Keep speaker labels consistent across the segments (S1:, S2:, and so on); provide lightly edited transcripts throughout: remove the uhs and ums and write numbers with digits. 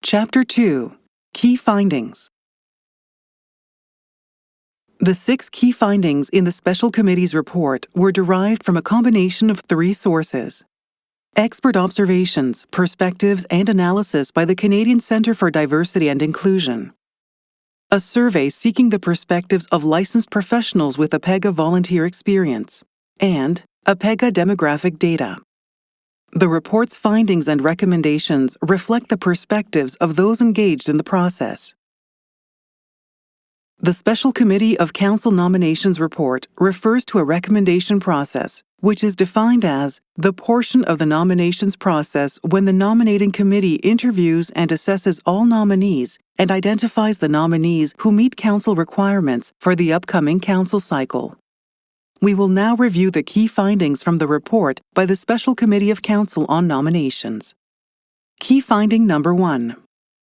S1: Chapter 2. Key Findings. The 6 key findings in the Special Committee's report were derived from a combination of 3 sources: expert observations, perspectives, and analysis by the Canadian Centre for Diversity and Inclusion, a survey seeking the perspectives of licensed professionals with APEGA volunteer experience, and APEGA demographic data. The report's findings and recommendations reflect the perspectives of those engaged in the process. The Special Committee of Council Nominations report refers to a recommendation process, which is defined as the portion of the nominations process when the nominating committee interviews and assesses all nominees and identifies the nominees who meet council requirements for the upcoming council cycle. We will now review the key findings from the report by the Special Committee of Council on Nominations. Key finding number 1.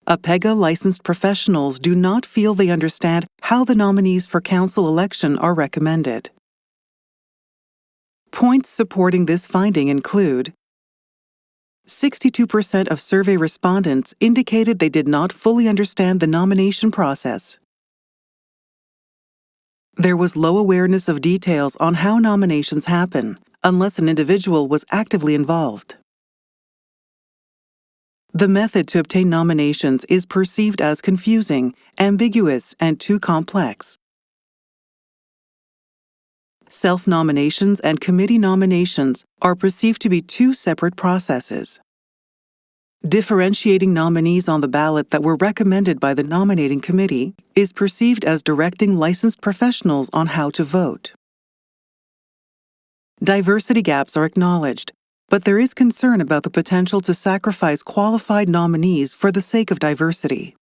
S1: APEGA licensed professionals do not feel they understand how the nominees for council election are recommended. Points supporting this finding include 62% of survey respondents indicated they did not fully understand the nomination process. There was low awareness of details on how nominations happen, unless an individual was actively involved. The method to obtain nominations is perceived as confusing, ambiguous, and too complex. Self-nominations and committee nominations are perceived to be 2 separate processes. Differentiating nominees on the ballot that were recommended by the nominating committee is perceived as directing licensed professionals on how to vote. Diversity gaps are acknowledged, but there is concern about the potential to sacrifice qualified nominees for the sake of diversity.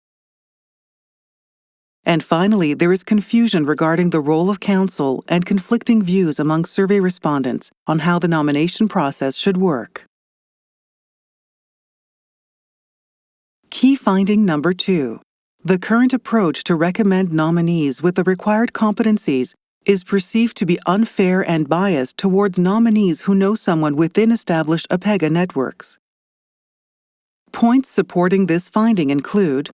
S1: And finally, there is confusion regarding the role of council and conflicting views among survey respondents on how the nomination process should work. Key finding number 2. The current approach to recommend nominees with the required competencies is perceived to be unfair and biased towards nominees who know someone within established APEGA networks. Points supporting this finding include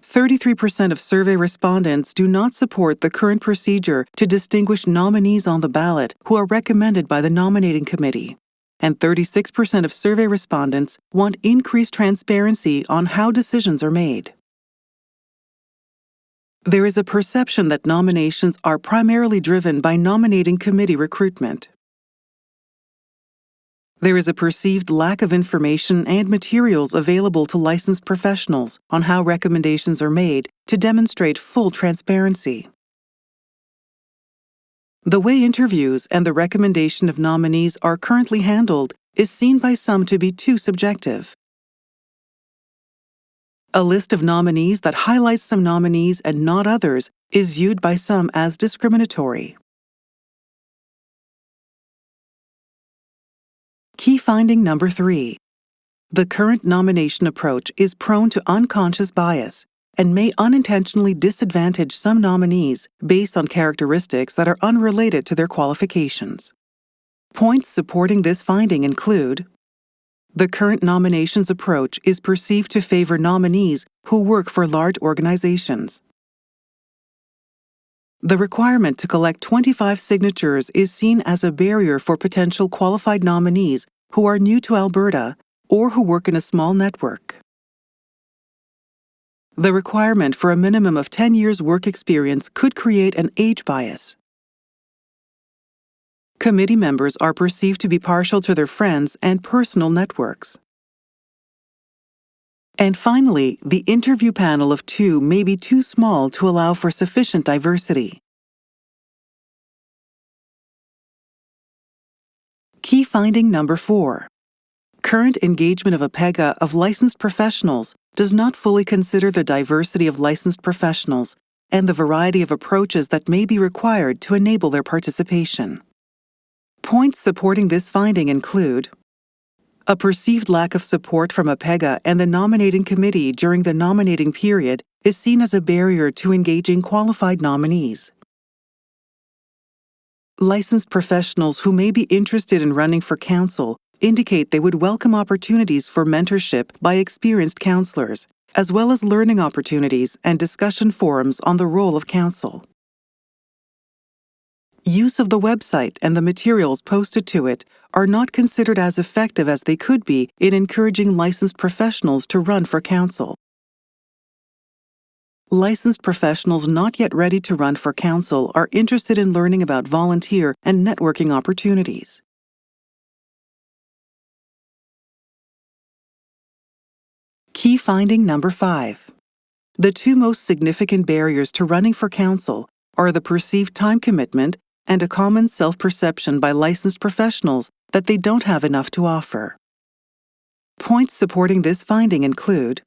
S1: 33% of survey respondents do not support the current procedure to distinguish nominees on the ballot who are recommended by the nominating committee, and 36% of survey respondents want increased transparency on how decisions are made. There is a perception that nominations are primarily driven by nominating committee recruitment. There is a perceived lack of information and materials available to licensed professionals on how recommendations are made to demonstrate full transparency. The way interviews and the recommendation of nominees are currently handled is seen by some to be too subjective. A list of nominees that highlights some nominees and not others is viewed by some as discriminatory. Key finding number 3. The current nomination approach is prone to unconscious bias and may unintentionally disadvantage some nominees based on characteristics that are unrelated to their qualifications. Points supporting this finding include: the current nominations approach is perceived to favor nominees who work for large organizations. The requirement to collect 25 signatures is seen as a barrier for potential qualified nominees who are new to Alberta or who work in a small network. The requirement for a minimum of 10 years' work experience could create an age bias. Committee members are perceived to be partial to their friends and personal networks. And finally, the interview panel of 2 may be too small to allow for sufficient diversity. Key finding number 4. Current engagement of APEGA of licensed professionals does not fully consider the diversity of licensed professionals and the variety of approaches that may be required to enable their participation. Points supporting this finding include: a perceived lack of support from APEGA and the nominating committee during the nominating period is seen as a barrier to engaging qualified nominees. Licensed professionals who may be interested in running for council indicate they would welcome opportunities for mentorship by experienced counselors as well as learning opportunities and discussion forums on the role of counsel. Use of the website and the materials posted to it are not considered as effective as they could be in encouraging licensed professionals to run for counsel. Licensed professionals not yet ready to run for counsel are interested in learning about volunteer and networking opportunities. Key finding number 5. The two most significant barriers to running for counsel are the perceived time commitment and a common self-perception by licensed professionals that they don't have enough to offer. Points supporting this finding include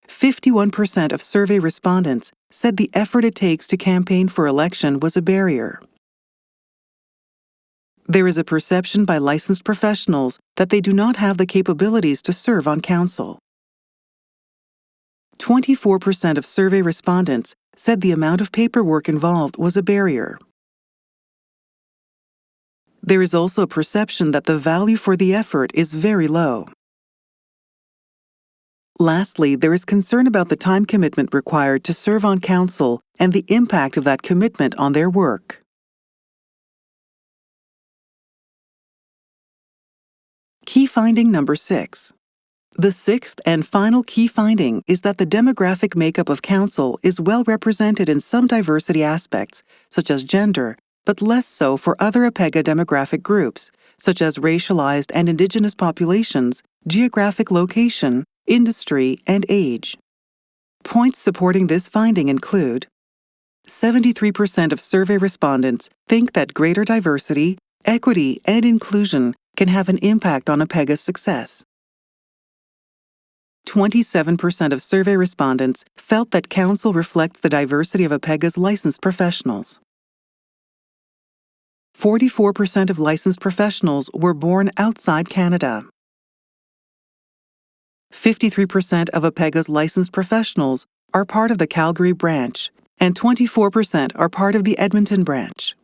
S1: 51% of survey respondents said the effort it takes to campaign for election was a barrier. There is a perception by licensed professionals that they do not have the capabilities to serve on council. 24% of survey respondents said the amount of paperwork involved was a barrier. There is also a perception that the value for the effort is very low. Lastly, there is concern about the time commitment required to serve on council and the impact of that commitment on their work. Key finding number 6. The sixth and final key finding is that the demographic makeup of council is well represented in some diversity aspects, such as gender, but less so for other APEGA demographic groups, such as racialized and Indigenous populations, geographic location, industry, and age. Points supporting this finding include 73% of survey respondents think that greater diversity, equity, and inclusion can have an impact on APEGA's success. 27% of survey respondents felt that council reflects the diversity of APEGA's licensed professionals. 44% of licensed professionals were born outside Canada. 53% of APEGA's licensed professionals are part of the Calgary branch, and 24% are part of the Edmonton branch.